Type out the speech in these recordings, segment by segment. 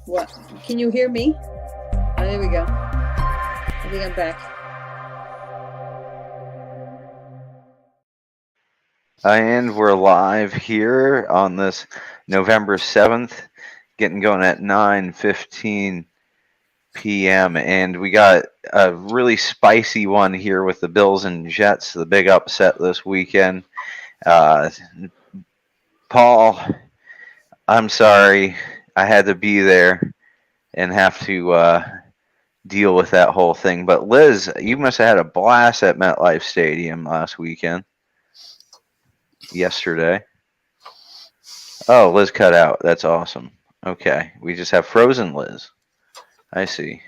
What? Can you hear me? Oh, there we go. I think I'm back. And we're live here on this November 7th, getting going at 9:15 p.m. And we got a really spicy one here with the Bills and Jets, the big upset this weekend. Paul, I'm sorry. I had to be there and have to deal with that whole thing. But Liz, you must have had a blast at MetLife Stadium last weekend. Yesterday. Oh, Liz cut out. That's awesome. Okay. We just have frozen Liz. I see.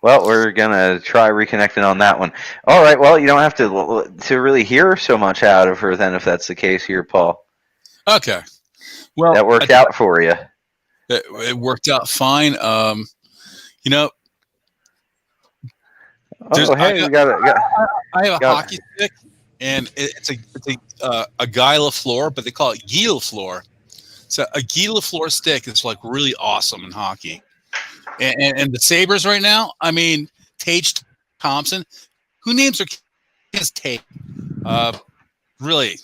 Well, we're going to try reconnecting on that one. All right. Well, you don't have to really hear so much out of her then if that's the case here, Paul. Okay. Well, that worked out for you. It worked out fine. You know. Oh, hey, I have a hockey stick, and it's a Guy Lafleur, but they call it Guy Lafleur. So a Guy Lafleur stick is like really awesome in hockey. And the Sabres right now, I mean, Tage Thompson, who names their kids Tage? Really,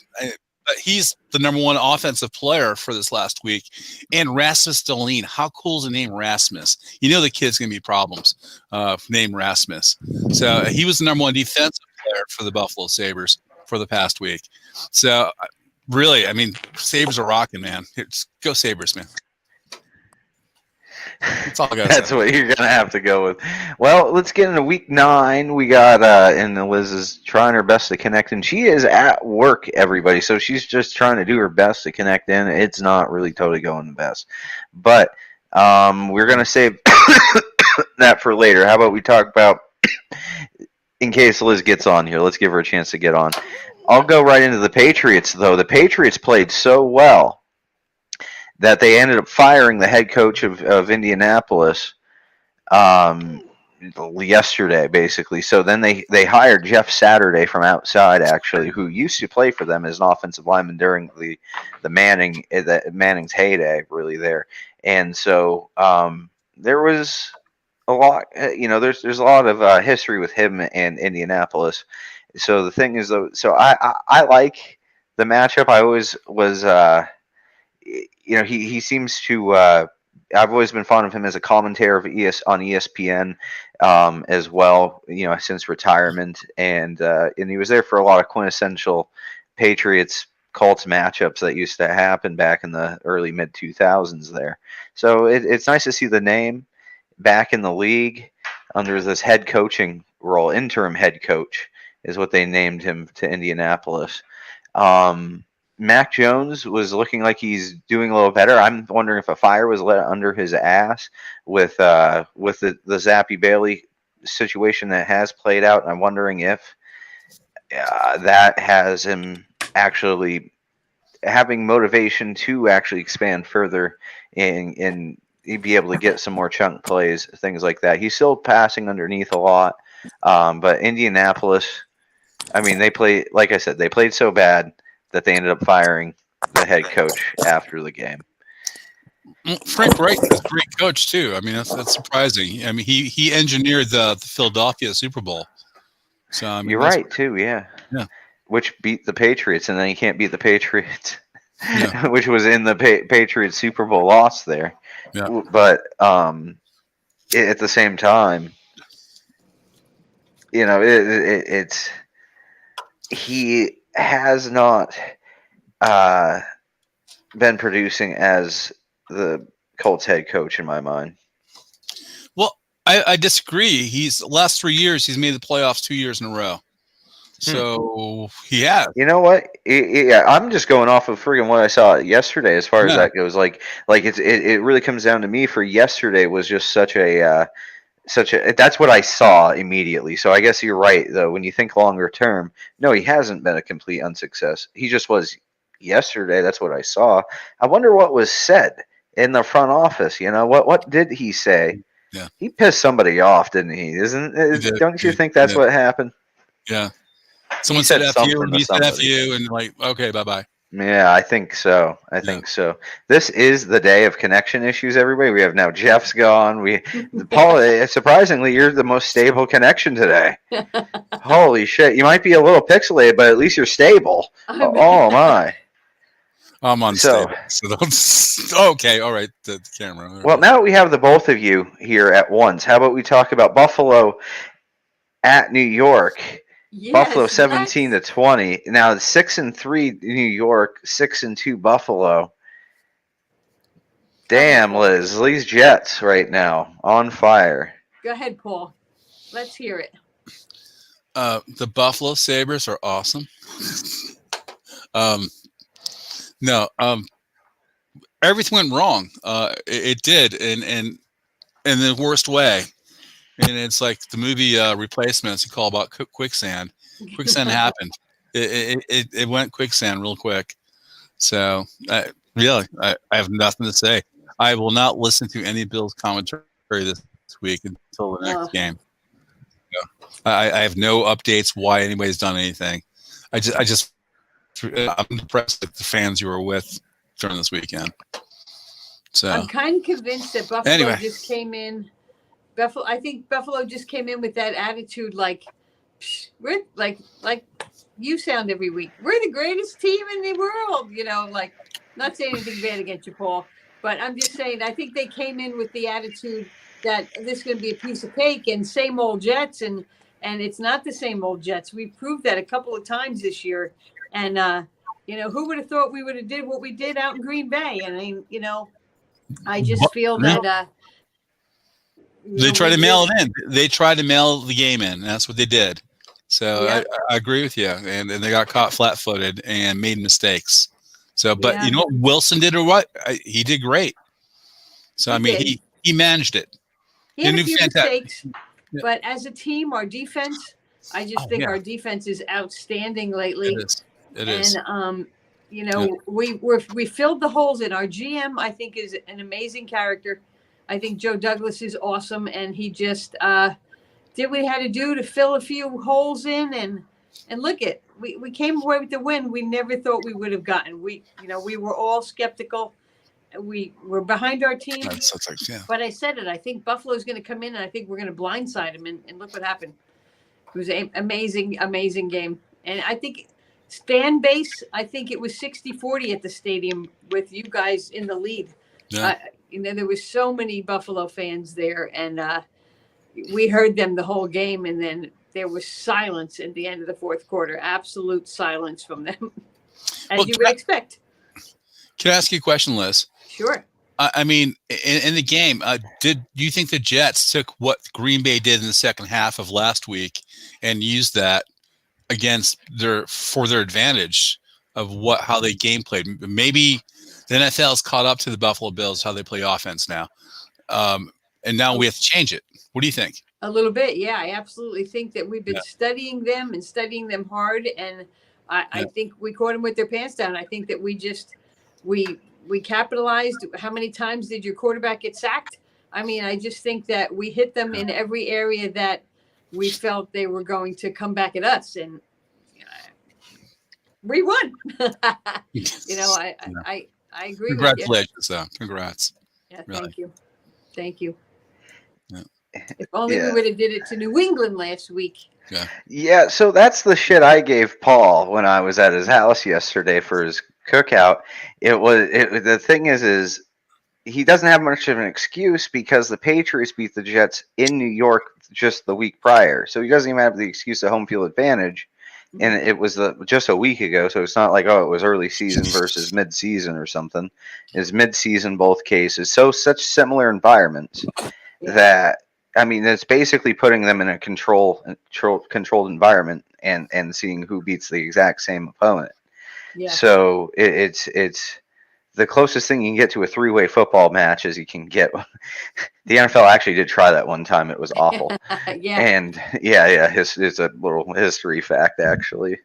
he's the number one offensive player for this last week. And Rasmus Dahlin, how cool is the name Rasmus? You know the kid's going to be problems. Name Rasmus. So he was the number one defensive player for the Buffalo Sabres for the past week. So really, I mean, Sabres are rocking, man. Go Sabres, man. That's all I got. That's what you're gonna have to go with. Well, let's get into week 9. We got and Liz is trying her best to connect, and she is at work, everybody. So she's just trying to do her best to connect in. It's not really totally going the best, but we're gonna save that for later. How about we talk about in case Liz gets on here? Let's give her a chance to get on. I'll go right into the Patriots, though. The Patriots played so well that they ended up firing the head coach of Indianapolis yesterday, basically. So then they hired Jeff Saturday from outside, actually, who used to play for them as an offensive lineman during the Manning's heyday, really there. And so there was a lot, there's a lot of history with him and Indianapolis. So the thing is, though, so I like the matchup. I always was. He seems to. I've always been fond of him as a commentator on ESPN as well. Since retirement, and he was there for a lot of quintessential Patriots Colts matchups that used to happen back in the early mid 2000s there. So it's nice to see the name back in the league under this head coaching role. Interim head coach is what they named him to Indianapolis. Mac Jones was looking like he's doing a little better. I'm wondering if a fire was lit under his ass with the Zappy Bailey situation that has played out. And I'm wondering if that has him actually having motivation to actually expand further and be able to get some more chunk plays, things like that. He's still passing underneath a lot, but Indianapolis, I mean, they played so bad that they ended up firing the head coach after the game. Frank Reich is a great coach too. I mean, that's surprising. I mean, he engineered the Philadelphia Super Bowl. So I mean, you're right too. Yeah. Which beat the Patriots, and then you can't beat the Patriots, which was in the Patriots Super Bowl loss there. Yeah. But at the same time, it's he has not been producing as the Colts head coach in my mind. Well, I disagree. He's the last 3 years he's made the playoffs 2 years in a row. So he has. You know what? I'm just going off of friggin' what I saw yesterday as far as that goes. Like it really comes down to me for yesterday was just such a that's what I saw immediately. So I guess you're right, though. When you think longer term, no, he hasn't been a complete unsuccess. He just was yesterday. That's what I saw. I wonder what was said in the front office. What did he say? Yeah, he pissed somebody off, didn't he? Don't you think what happened? Yeah. Someone said F you, and he said F you, and like, okay, bye-bye. Yeah, I think so. I think so. This is the day of connection issues, everybody. We have now Jeff's gone. Paul, surprisingly, you're the most stable connection today. Holy shit. You might be a little pixelated, but at least you're stable. Oh, my. I'm unstable. Okay, all right, the camera. Well, now that we have the both of you here at once, how about we talk about Buffalo at New York? Yes, Buffalo 17-20. Now 6-3 New York, 6-2 Buffalo. Damn, Liz. These Jets right now on fire. Go ahead, Paul. Let's hear it. The Buffalo Sabres are awesome. Everything went wrong. It did, in the worst way. And it's like the movie Replacements. You call about quicksand. Quicksand happened. It went quicksand real quick. So I have nothing to say. I will not listen to any Bills commentary this week until the next game. I have no updates why anybody's done anything. I'm impressed with the fans you were with during this weekend. So I'm kind of convinced that Buffalo just came in. I think Buffalo just came in with that attitude, like we're like you sound every week. We're the greatest team in the world, like not saying anything bad against you, Paul, but I'm just saying I think they came in with the attitude that this is going to be a piece of cake and same old Jets, and it's not the same old Jets. We proved that a couple of times this year, and who would have thought we would have did what we did out in Green Bay? And I just feel that they tried to mail it in. They tried to mail the game in. That's what they did. So I agree with you. And they got caught flat-footed and made mistakes. So, but you know what Wilson did, or what? He did great. So he managed it. He had a few mistakes, but as a team, our defense, I just think our defense is outstanding lately. It is. And we filled the holes in. Our GM, I think, is an amazing character. I think Joe Douglas is awesome, and he just did what he had to do to fill a few holes in, and look at we came away with the win we never thought we would have gotten. We were all skeptical. We were behind our team, but I said it. I think Buffalo's going to come in, and I think we're going to blindside them, and look what happened. It was an amazing game, and I think fan base. I think it was 60-40 at the stadium with you guys in the lead. Yeah. There was so many Buffalo fans there, and we heard them the whole game, and then there was silence at the end of the fourth quarter, absolute silence from them, as you would expect. Can I ask you a question, Liz? Sure. In the game, did you think the Jets took what Green Bay did in the second half of last week and used that for their advantage of how they game played? Maybe the NFL has caught up to the Buffalo Bills, how they play offense now. And now we have to change it. What do you think? A little bit. Yeah, I absolutely think that we've been studying them hard. And I think we caught them with their pants down. I think that we capitalized. How many times did your quarterback get sacked? I just think that we hit them in every area that we felt they were going to come back at us. And we won. I agree. Congratulations, though. Congrats. Yeah, thank you. Yeah. If only we would have did it to New England last week. Yeah. So that's the shit I gave Paul when I was at his house yesterday for his cookout. The thing is he doesn't have much of an excuse because the Patriots beat the Jets in New York just the week prior. So he doesn't even have the excuse of home field advantage. And it was just a week ago, so it's not like, it was early season versus mid-season or something. It's mid-season both cases. So such similar environments that, it's basically putting them in a controlled environment and seeing who beats the exact same opponent. Yeah. So it's the closest thing you can get to a three-way football match as you can get. The NFL actually did try that one time. It was awful. Yeah. And it's a little history fact actually,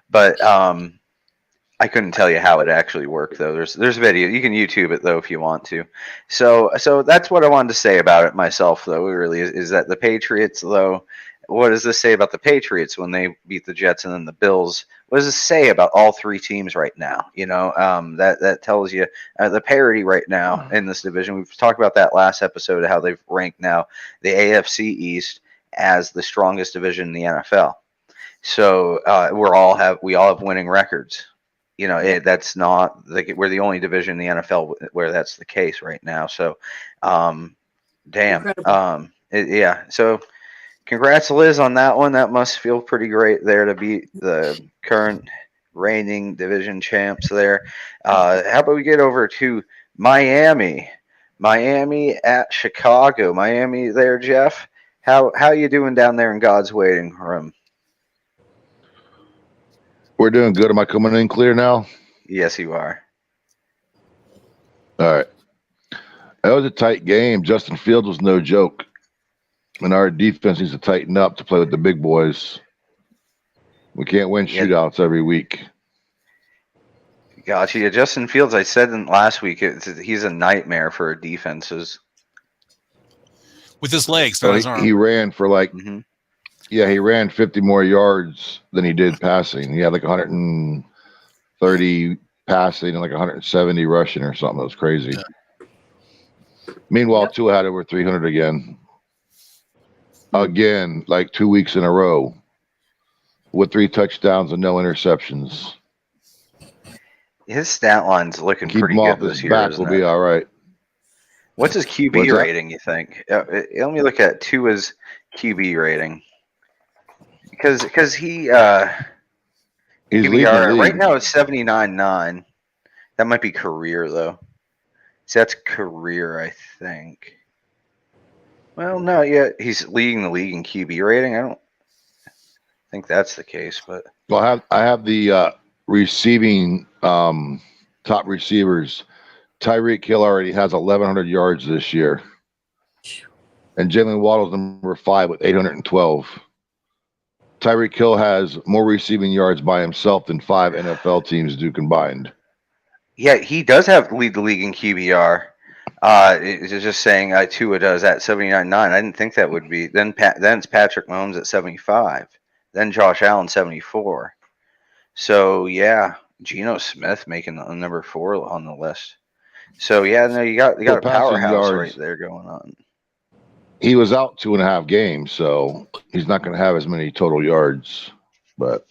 but I couldn't tell you how it actually worked though. There's video. You can YouTube it though if you want to. So that's what I wanted to say about it myself though. Really is that the Patriots though, What does this say about the Patriots when they beat the Jets and then the Bills? What does this say about all three teams right now? That tells you the parity right now in this division. We've talked about that last episode, how they've ranked now the AFC East as the strongest division in the NFL. So we all have winning records. That's not we're the only division in the NFL where that's the case right now. So, damn. So. Congrats, Liz, on that one. That must feel pretty great there to beat the current reigning division champs there. How about we get over to Miami? Miami at Chicago. Miami there, Jeff. How you doing down there in God's waiting room? We're doing good. Am I coming in clear now? Yes, you are. All right. That was a tight game. Justin Fields was no joke. And our defense needs to tighten up to play with the big boys. We can't win shootouts every week. Gotcha. Justin Fields, I said last week, he's a nightmare for defenses. With his legs, not his arm. He ran for he ran 50 more yards than he did passing. He had like 130 passing and like 170 rushing or something. That was crazy. Yeah. Meanwhile, Tua had over 300 again. Again, like 2 weeks in a row with 3 touchdowns and no interceptions. His stat line's looking pretty good this year. Back will be all right. What's his QB rating, you think? Let me look at Tua's QB rating. Because he's QBR, right now it's 79.9. That might be career, though. So that's career, I think. Well, no, he's leading the league in QB rating. I don't think that's the case, but I have the receiving top receivers. Tyreek Hill already has 1,100 yards this year, and Jalen Waddle's number 5 with 812. Tyreek Hill has more receiving yards by himself than 5 NFL teams do combined. Yeah, he does lead the league in QBR. It's just saying Tua does at 79.9. I didn't think that would be. Then it's Patrick Mahomes at 75. Then Josh Allen 74. So Geno Smith making number 4 on the list. So you got a powerhouse right there going on. He was out 2.5 games, so he's not going to have as many total yards. But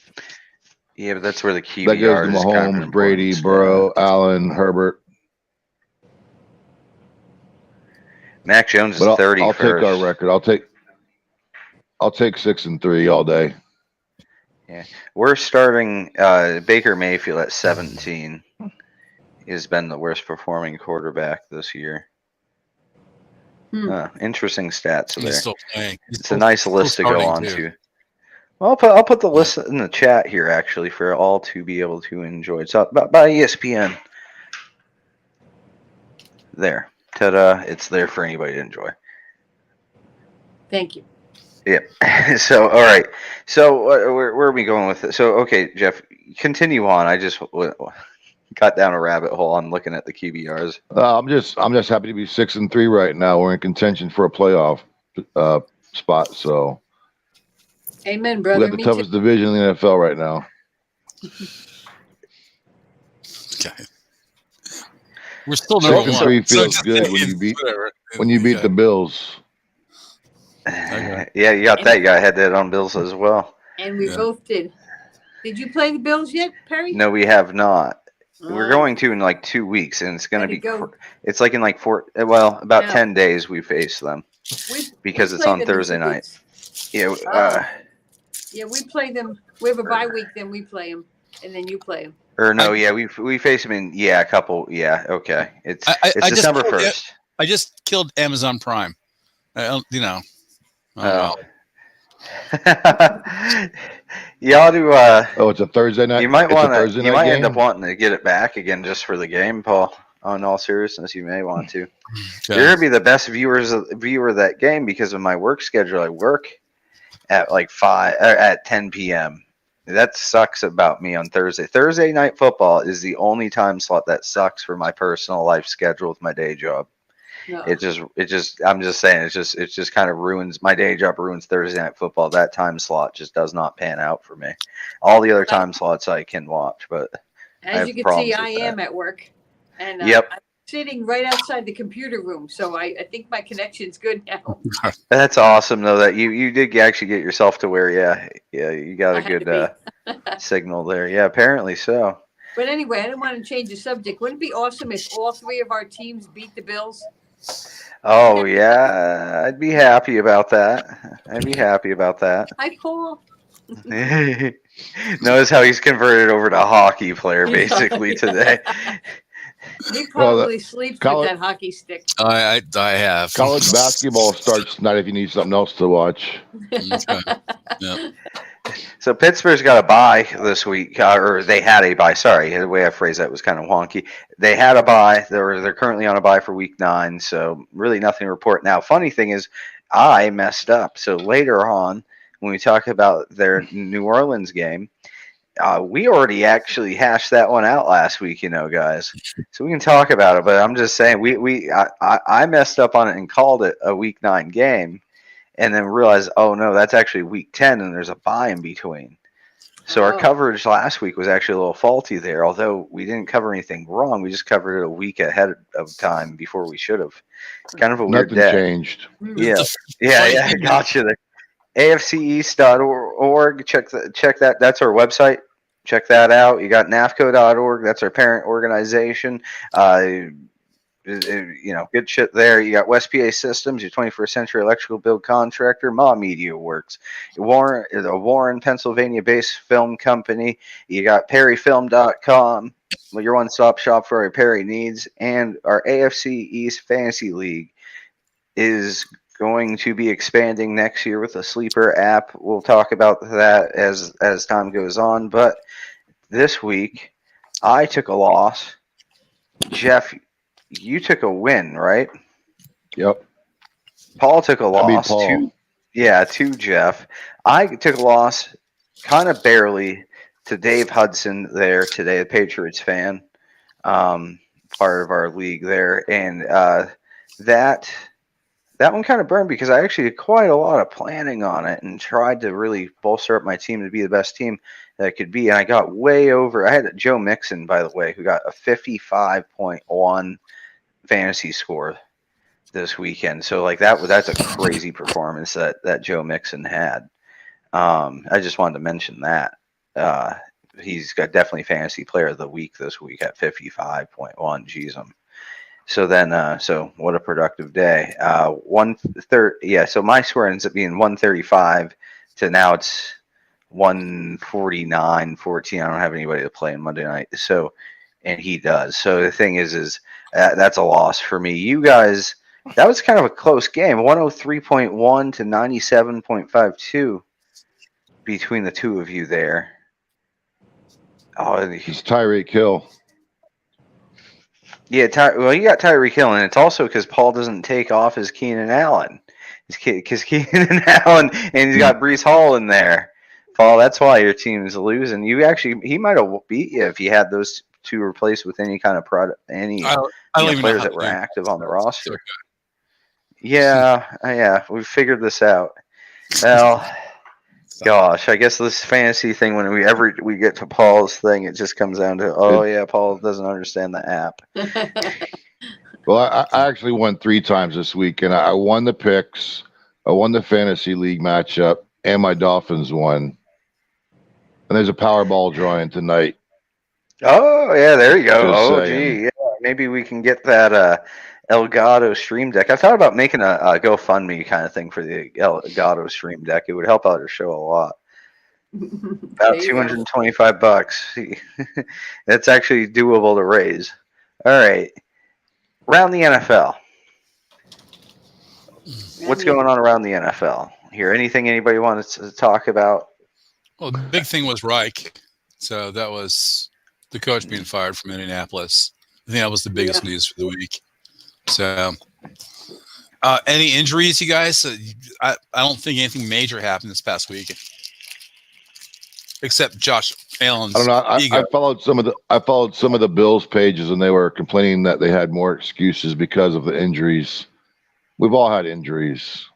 but that's where the QBR that goes to Mahomes, Brady, Burrow, Allen, Herbert. Mac Jones is 30. I'll take our record. I'll take 6-3 all day. Yeah, we're starting Baker Mayfield at 17. He's been the worst performing quarterback this year. Interesting stats there. Still playing. It's a nice list to go on to. Well, I'll put the list in the chat here actually for all to be able to enjoy. It's up by ESPN. There. Ta-da, it's there for anybody to enjoy. Thank you. Yep. So, all right. So, where are we going with it? So, okay, Jeff, continue on. I just got down a rabbit hole on looking at the QBRs. I'm just happy to be 6-3 right now. We're in contention for a playoff spot. So, amen, brother. We got the toughest division in the NFL right now. Okay. We're still number 6-3 feels good when you beat the Bills. Okay. Yeah, you got that. You got to head that on Bills as well. And we both did. Did you play the Bills yet, Perry? No, we have not. We're going to in like 2 weeks, and it's going to be. It's like in like about 10 days we face them because it's on Thursday night. Yeah. We play them. We have a bye week, then we play them, and then you play them. Or no, we face them in a couple. Yeah, okay. It's December 1st. I just killed Amazon Prime. Oh. Y'all do. It's a Thursday night. You might end up wanting to get it back again just for the game, Paul. In all seriousness, you may want to. Okay. You're gonna be the best viewer of that game because of my work schedule. I work at like 10 p.m. That sucks about me on Thursday. Thursday night football is the only time slot that sucks for my personal life schedule with my day job. No. I'm just saying, it just kind of ruins my day job, ruins Thursday night football. That time slot just does not pan out for me. All the other time slots I can watch, but I As have you can problems see, I with am that. at work, and Yep. I'm sitting right outside the computer room, so I think my connection's good now. That's awesome, though, that you did actually get yourself to where, you got I a had good to be. signal there. Yeah, apparently so. But anyway, I didn't want to change the subject. Wouldn't it be awesome if all three of our teams beat the Bills? Oh, yeah, I'd be happy about that. I'd be happy about that. Hi, Paul. Notice how he's converted over to hockey player basically today. He probably sleeps with college- that hockey stick. I have College basketball starts tonight if you need something else to watch. Okay. Yep. So Pittsburgh's got a bye this week, or they had a bye. Sorry, the way I phrased that was kind of wonky. They had a bye. They're currently on a bye for week 9, so really nothing to report. Now, funny thing is, I messed up. So later on, when we talk about their New Orleans game, we already actually hashed that one out last week, guys. So we can talk about it. But I'm just saying, I messed up on it and called it a week 9 game. And then realize, oh no, that's actually week 10, and there's a bye in between. So our coverage last week was actually a little faulty there. Although we didn't cover anything wrong, we just covered it a week ahead of time before we should have. It's kind of a weird Nothing day. changed. Yeah, gotcha. The AFCeast.org. Check that. That's our website. Check that out. You got NAFCo.org. That's our parent organization. Good shit there. You got West PA Systems, your 21st century electrical build contractor. Ma Media Works, the Warren, Pennsylvania-based film company. You got PerryFilm.com, your one-stop shop for our Perry needs, and our AFC East Fantasy League is going to be expanding next year with a sleeper app. We'll talk about that as time goes on. But this week, I took a loss. Jeff, you took a win, right? Yep. Paul took a loss. I beat Paul. To Jeff. I took a loss kind of barely to Dave Hudson there today, a Patriots fan, part of our league there. And that one kind of burned because I actually did quite a lot of planning on it and tried to really bolster up my team to be the best team that it could be. And I got way over. I had Joe Mixon, by the way, who got a 55.1 fantasy score this weekend. So that's a crazy performance that Joe Mixon had. I just wanted to mention that. He's got definitely fantasy player of the week this week at 55.1. Jeez, so then, so what a productive day. 130. Yeah. So my score ends up being 135 to now it's 149-14. I don't have anybody to play on Monday night. So, and he does. So the thing is that's a loss for me. You guys, that was kind of a close game. 103.1 to 97.52 between the two of you there. Oh, It's Tyreek Hill. Yeah, you got Tyreek Hill, and it's also because Paul doesn't take off his Keenan Allen. Because Keenan Allen, and he's got Breece Hall in there. Paul, that's why your team is losing. He might have beat you if you had those two replaced with any kind of product, players that were active on the roster. Okay. Yeah, we figured this out. Well, gosh, I guess this fantasy thing, when we get to Paul's thing, it just comes down to, Paul doesn't understand the app. Well, I actually won 3 times this week, and I won the picks, I won the fantasy league matchup, and my Dolphins won. And there's a Powerball drawing tonight. Oh, yeah, there you go. Just saying. Gee, yeah, maybe we can get that Elgato Stream Deck. I thought about making a GoFundMe kind of thing for the Elgato Stream Deck. It would help out our show a lot. About $225. That's actually doable to raise. All right. Around the NFL. What's going on around the NFL here? Anything anybody wants to talk about? Well, the big thing was Reich. So that was the coach being fired from Indianapolis. I think that was the biggest news for the week. So, any injuries, you guys? I don't think anything major happened this past week. except Josh Allen's I don't know. ego. I followed some of the Bills pages, and they were complaining that they had more excuses because of the injuries. We've all had injuries.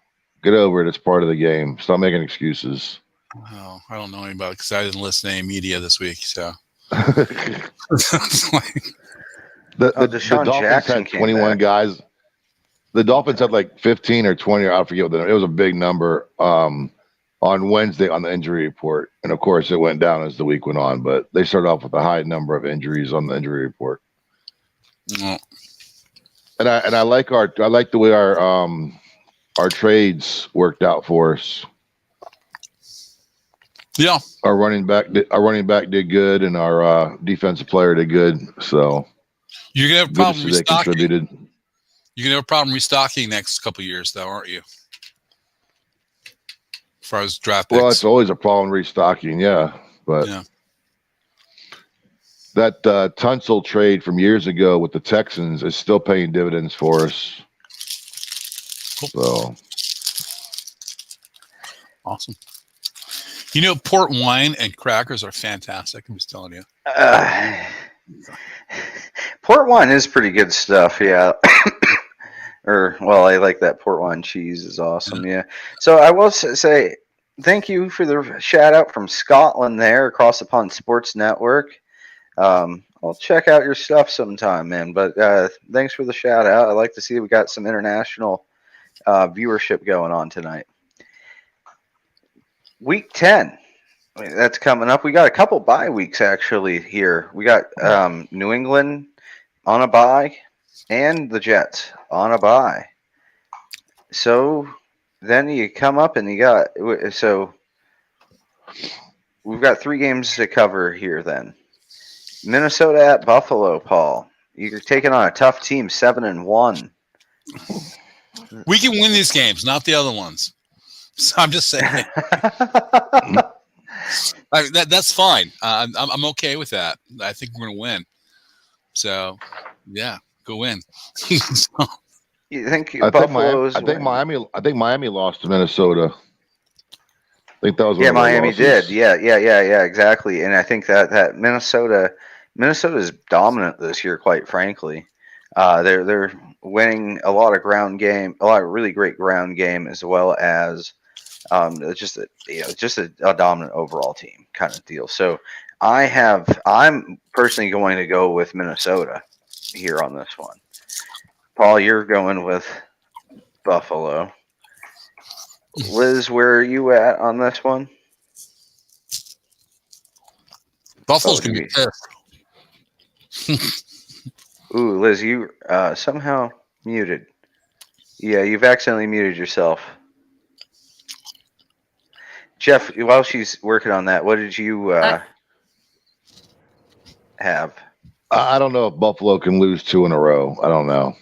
Get over it. It's part of the game. Stop making excuses. Oh, I don't know anybody because I didn't listen to any media this week. So The Deshaun Dolphins Jackson had came 21 back. guys. The Dolphins had like 15 or 20, I forget what it was a big number on Wednesday on the injury report. And of course, it went down as the week went on, but they started off with a high number of injuries on the injury report. oh, And I like the way our trades worked out for us. yeah, Our running back did good, and our defensive player did good. So you're gonna have a good to problem see they restocking. contributed. You're gonna have a problem restocking next couple of years, though, aren't you? As far as draft picks. Well, it's always a problem restocking, yeah. But Yeah. that Tunsil trade from years ago with the Texans is still paying dividends for us. Cool. So Awesome. You know, port wine and crackers are fantastic. I'm just telling you. Port wine is pretty good stuff, yeah. I like that port wine cheese is awesome, yeah. So I will say thank you for the shout out from Scotland there, Across the Pond Sports Network. I'll check out your stuff sometime, man. But thanks for the shout out. I like to see we got some international viewership going on tonight. Week 10. That's coming up. We got a couple bye weeks actually here. We got New England on a bye and the Jets on a bye. So then you come up and we've got 3 games to cover here then. Minnesota at Buffalo, Paul. You're taking on a tough team, 7-1. We can win these games, not the other ones. So I'm just saying. That's fine. I'm okay with that. I think we're going to win. So, yeah, go win. So, You think I Buffalo's think Miami lost to Minnesota. I think that was one of Miami losses. did. Yeah, exactly. And I think that Minnesota is dominant this year, quite frankly. They're winning a lot of really great ground game, as well as just a dominant overall team kind of deal. So I'm personally going to go with Minnesota here on this one. Paul, you're going with Buffalo. Liz, where are you at on this one? Buffalo's going to be pissed. Ooh, Liz, you somehow muted. Yeah, you've accidentally muted yourself. Jeff, while she's working on that, what did you have? I don't know if Buffalo can lose 2 in a row. I don't know.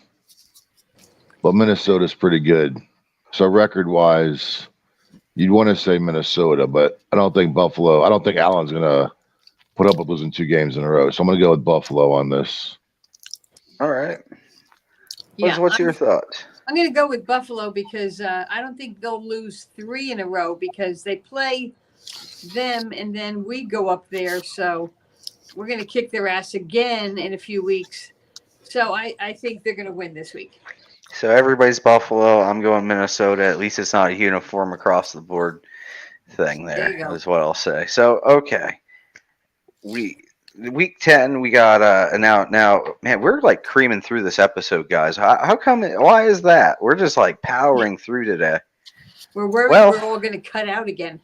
But Minnesota's pretty good. So record-wise, you'd want to say Minnesota, but I don't think Allen's going to put up with losing 2 games in a row. So I'm going to go with Buffalo on this. All right. Yeah, What's your thoughts? I'm going to go with Buffalo because I don't think they'll lose 3 in a row because they play them and then we go up there. So we're going to kick their ass again in a few weeks. So I think they're going to win this week. So everybody's Buffalo. I'm going Minnesota. At least it's not a uniform across the board thing There you go. is what I'll say. So, okay. Week 10, we got now man, we're like creaming through this episode, guys. How come why is that? We're just like powering through today. We're worried we're all going to cut out again.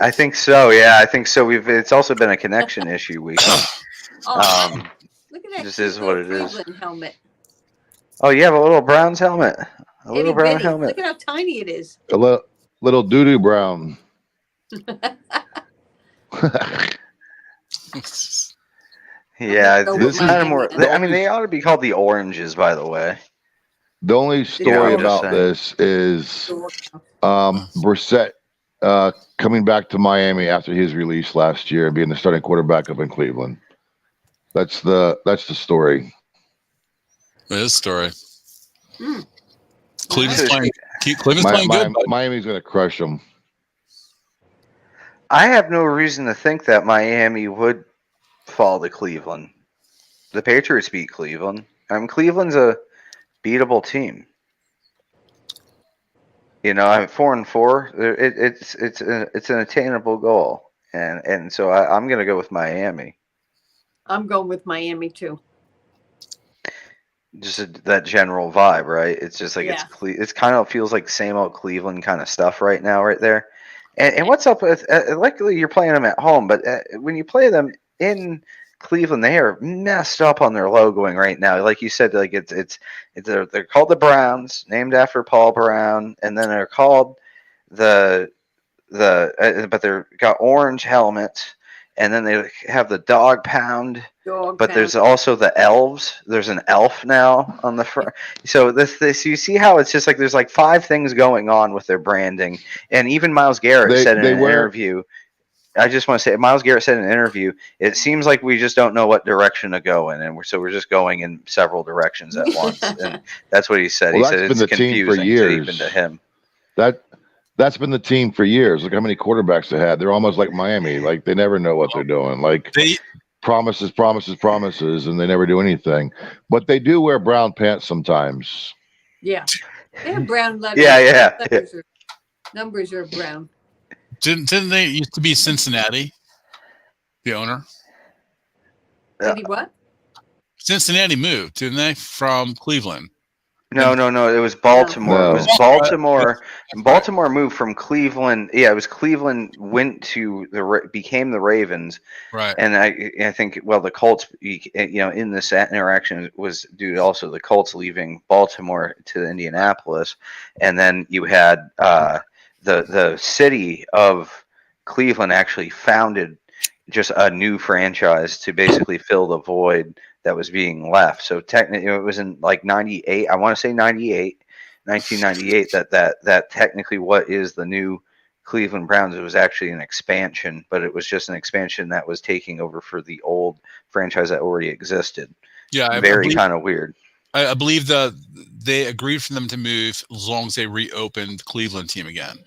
I think so. Yeah, I think so. It's also been a connection issue week. Look at that. This is what it is. Cleveland helmet. Oh, you have a little Browns helmet. A little Itty brown bitty. helmet. Look at how tiny it is. A little doo-doo brown. Yeah, This it's kind of more. I mean, they ought to be called the oranges, by the way. The only story Yeah, about this is Brissett coming back to Miami after his release last year and being the starting quarterback up in Cleveland. That's the story. It is a story. Mm. Cleveland's playing good. Bud. Miami's going to crush them. I have no reason to think that Miami would fall to Cleveland. The Patriots beat Cleveland. Cleveland's a beatable team. I'm 4-4. It's an attainable goal, and so I'm going to go with Miami. I'm going with Miami too. Just that general vibe, right? It's just like it's kind of feels like same old Cleveland kind of stuff right now, right there. And what's up with? Luckily, you're playing them at home, but when you play them in Cleveland, they are messed up on their logoing right now. Like you said, like they're called the Browns, named after Paul Brown, and then they're called but they're got orange helmets, and then they have the dog pound. There's also the elves. There's an elf now on the front. So this you see how it's just like there's like 5 things going on with their branding, and even Myles Garrett said in an interview. I just want to say, Myles Garrett said in an interview, it seems like we just don't know what direction to go in, and we're just going in several directions at once, and that's what he said. Well, he said it's confusing even to him. That's been the team for years. Look how many quarterbacks they had. They're almost like Miami. Like they never know what they're doing. Like promises, and they never do anything. But they do wear brown pants sometimes. Yeah, they have brown letters. Yeah. Numbers are brown. Didn't they used to be Cincinnati? The owner. Did he what? Cincinnati moved, didn't they, from Cleveland? No. It was Baltimore. No. It was Baltimore. Baltimore moved from Cleveland. Yeah, it was Cleveland went to became the Ravens. Right. And I think the Colts. In this interaction was due to also the Colts leaving Baltimore to Indianapolis, and then you had the city of Cleveland actually founded just a new franchise to basically fill the void that was being left. So technically, it was in like 98. I want to say 1998. That technically what is the new Cleveland Browns. It was actually an expansion, but it was just an expansion that was taking over for the old franchise that already existed. Yeah, very kind of weird. I believe they agreed for them to move as long as they reopened the Cleveland team again.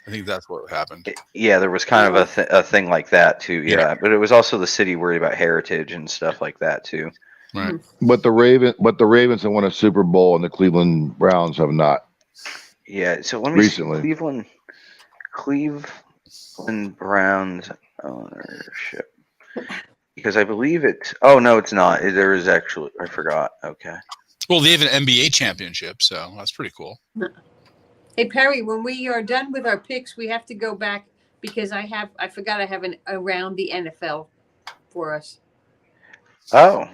I think that's what happened. Yeah, there was kind of a thing like that too. Yeah, but it was also the city worried about heritage and stuff like that too. Right. But the Ravens have won a Super Bowl, and the Cleveland Browns have not. Yeah. So let me recently see. Cleveland Browns ownership, because I believe it's. Oh no, it's not. There is actually. I forgot. Okay. Well, they have an NBA championship, so that's pretty cool. Hey Perry, when we are done with our picks, we have to go back because I forgot I have an around the NFL for us. Oh.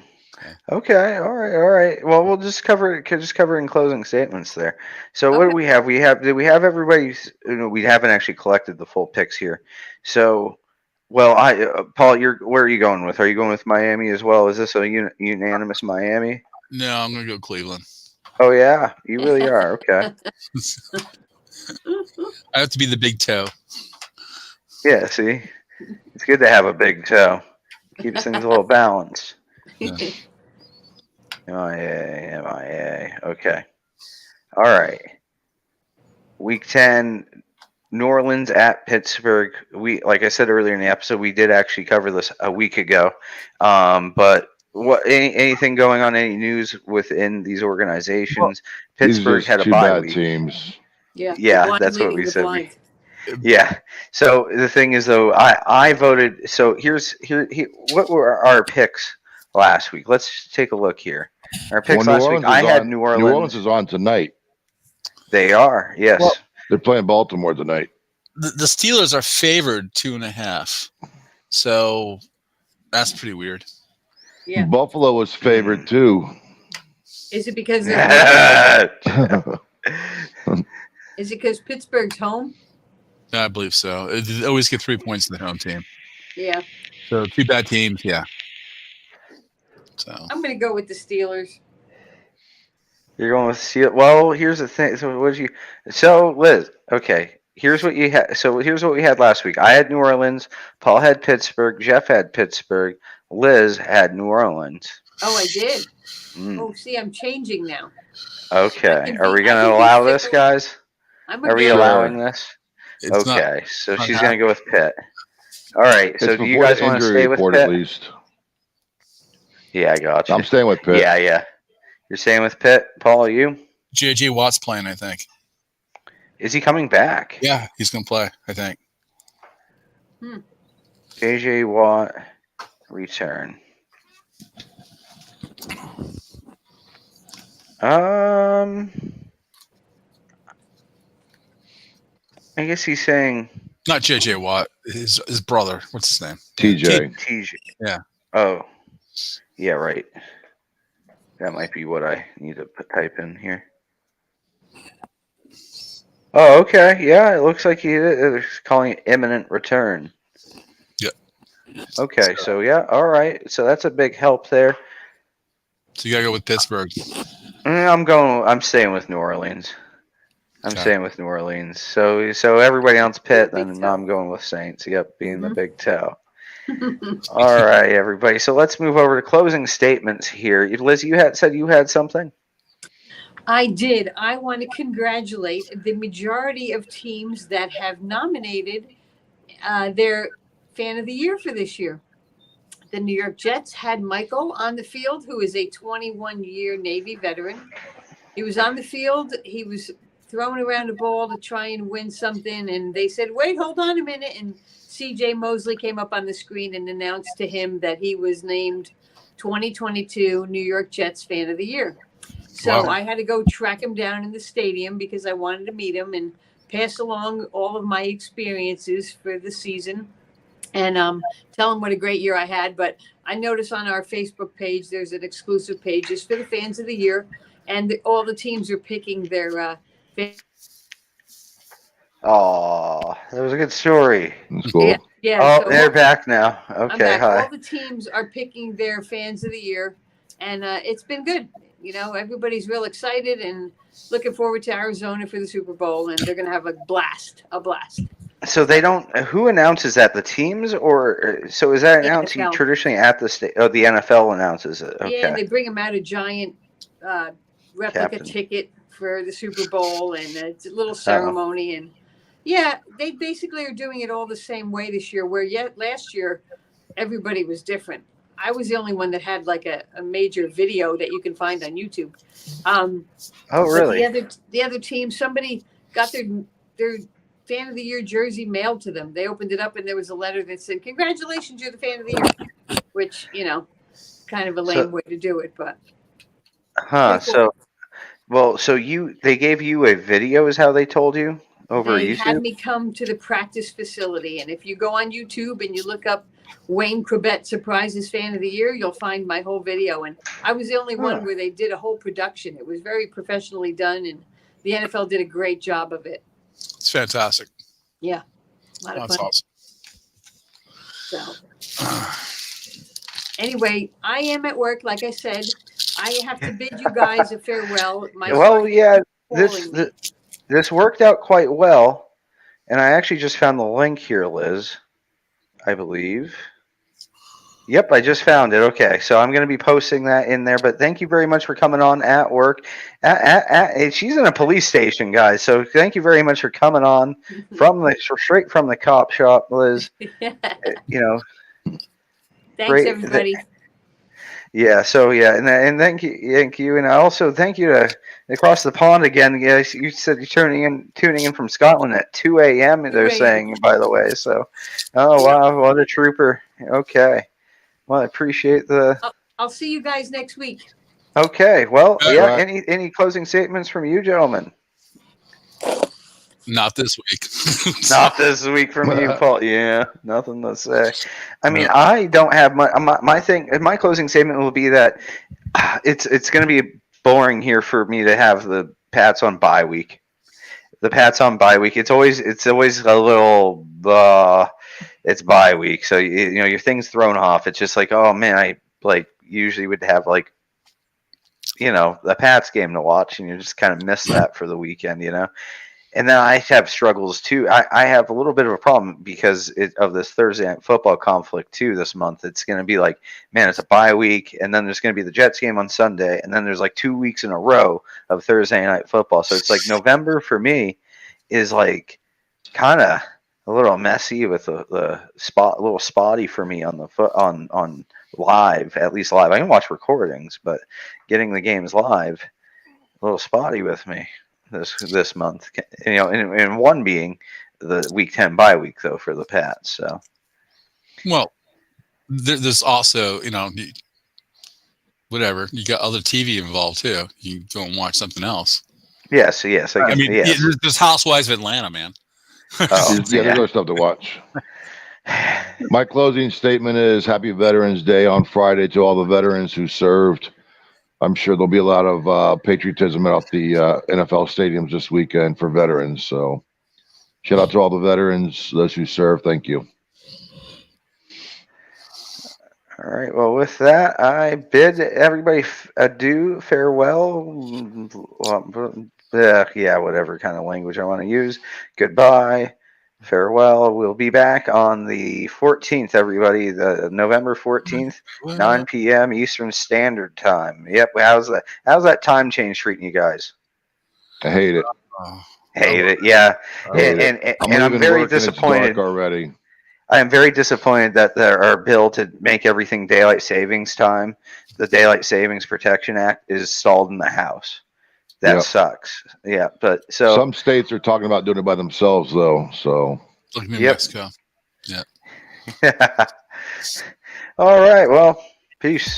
Okay. All right. Well, we'll just cover it. Just cover in closing statements there. So what do we have? Did we have everybody's? We haven't actually collected the full picks here. So, Paul, where are you going with? Are you going with Miami as well? Is this a unanimous Miami? No, I'm going to go Cleveland. Oh yeah, you really are. Okay. I have to be the big toe. Yeah. See, it's good to have a big toe. Keeps things a little balanced. Yeah. MIA. Okay. All right. Week 10, New Orleans at Pittsburgh. Like I said earlier in the episode, we did actually cover this a week ago. But anything going on? Any news within these organizations? Pittsburgh had a bye week. Teams. Yeah, that's what we said. Yeah. So the thing is, though, I voted. So what were our picks last week? Let's take a look here. Our picks last week. I had New Orleans. New Orleans is on tonight. They are. Yes. Well, they're playing Baltimore tonight. The Steelers are favored 2.5. So that's pretty weird. Yeah. Buffalo was favored too. Is it because is it because Pittsburgh's home? I believe so. They always get 3 points to the home team. Yeah. So 2 bad teams. Yeah. So I'm going to go with the Steelers. You're going with Steelers. Well, here's the thing. So Liz, okay. Here's what you had. So here's what we had last week. I had New Orleans. Paul had Pittsburgh. Jeff had Pittsburgh. Liz had New Orleans. Oh, I did. Oh, see, I'm changing now. Okay. Are we going to allow this, guys? Are we allowing this? Okay. So she's going to go with Pitt. All right. So It's do you before guys the want to injury stay with report, Pitt? at least. Yeah, I got you. I'm staying with Pitt. Yeah, yeah. You're staying with Pitt, Paul. You? J.J. Watt's playing, I think. Is he coming back? Yeah, he's going to play, I think. J.J. Watt return. I guess he's saying Not J.J. Watt, his brother. What's his name? TJ. TJ. Yeah. Oh, yeah, right. That might be what I need to type in here. Oh, okay. Yeah, it looks like is calling it imminent return. Yeah. Okay, so yeah, all right. So that's a big help there. So you got to go with Pittsburgh. I'm staying with New Orleans. I'm Okay. staying with New Orleans. So everybody else Pitt, Big then toe. I'm going with Saints. Yep, being the Mhm. big toe. All right, everybody. So let's move over to closing statements here. Liz, you said you had something. I did. I want to congratulate the majority of teams that have nominated their fan of the year for this year. The New York Jets had Michael on the field, who is a 21-year Navy veteran. He was on the field. He was throwing around a ball to try and win something. And they said, wait, hold on a minute. And CJ Mosley came up on the screen and announced to him that he was named 2022 New York Jets Fan of the Year. So Wow. I had to go track him down in the stadium because I wanted to meet him and pass along all of my experiences for the season and tell him what a great year I had. But I notice on our Facebook page, there's an exclusive page just for the fans of the year. And all the teams are picking their Oh, that was a good story. That's cool. yeah. Oh, So they're back now. I'm Okay, back. hi. All the teams are picking their fans of the year, and it's been good. You know, everybody's real excited and looking forward to Arizona for the Super Bowl, and they're going to have a blast. So they don't. Who announces that? The teams, or so is that announced NFL. traditionally at the state? Oh, the NFL announces it. Okay. Yeah, they bring them out a giant replica Captain. ticket for the Super Bowl, and it's a little ceremony. And yeah, they basically are doing it all the same way this year. Where yet last year, everybody was different. I was the only one that had like a major video that you can find on YouTube. Oh, But really? the other team, somebody got their fan of the year jersey mailed to them. They opened it up and there was a letter that said, "Congratulations, you're the fan of the year," which kind of a lame way to do it, but Huh. pretty cool. So they gave you a video, is how they told you over They YouTube? had me come to the practice facility, and if you go on YouTube and you look up Wayne Corbett surprises fan of the year, you'll find my whole video. And I was the only one where they did a whole production. It was very professionally done, and the NFL did a great job of it. It's fantastic. Yeah, a lot of That's fun. awesome. So anyway, I am at work. Like I said, I have to bid you guys a farewell. This worked out quite well, and I actually just found the link here, Liz. I believe. Yep, I just found it. Okay, so I'm going to be posting that in there. But thank you very much for coming on at work. She's in a police station, guys. So thank you very much for coming on straight from the cop shop, Liz. Thanks, great. everybody. Yeah. So yeah, and thank you, and I also thank you to across the pond again. Yes, you said you're tuning in from Scotland at 2 a.m. They're saying, by the way. So, oh wow, what a trooper. Okay. Well, I appreciate I'll see you guys next week. Okay. Well, yeah. Right. Any closing statements from you, gentlemen? Not this week. Not this week from you, Paul. Yeah, nothing to say. I mean, I don't have my thing. My closing statement will be that it's going to be boring here for me to have the Pats on bye week. The Pats on bye week. It's always a little. It's bye week, so your thing's thrown off. It's just like, oh man, I usually would have the Pats game to watch, and you just kind of miss that for the weekend, And then I have struggles too. I have a little bit of a problem because of this Thursday night football conflict too this month. It's going to be like, man, it's a bye week, and then there's going to be the Jets game on Sunday, and then there's like 2 weeks in a row of Thursday night football. So it's like November for me is like kind of, a little messy with the spot, a little spotty for me on the foot on live, at least live. I can watch recordings, but getting the games live, a little spotty with me this month. You know, and one being the week 10 bye week though for the Pats. So, well, there's also, you know, whatever, you got other TV involved too. You can go and watch something else. yes. I mean, there's Housewives of Atlanta, man. Oh, Yeah, there's other stuff to watch. My closing statement is Happy Veterans Day on Friday to all the veterans who served. I'm sure there'll be a lot of patriotism out the NFL stadiums this weekend for veterans. So shout out to all the veterans, those who serve. Thank you. All right. Well, with that, I bid everybody adieu, farewell. Yeah, whatever kind of language I want to use. Goodbye, farewell. We'll be back on the 14th, everybody. The November 14th, 9 p.m. Eastern Standard Time. Yep. How's that time change treating you guys? I hate it. Hate it. Yeah. And I'm very disappointed already. I am very disappointed that our bill to make everything daylight savings time, the Daylight Savings Protection Act, is stalled in the House. That sucks. Yeah, but so some states are talking about doing it by themselves, though. So like New Mexico. Yeah. All right. Well, peace.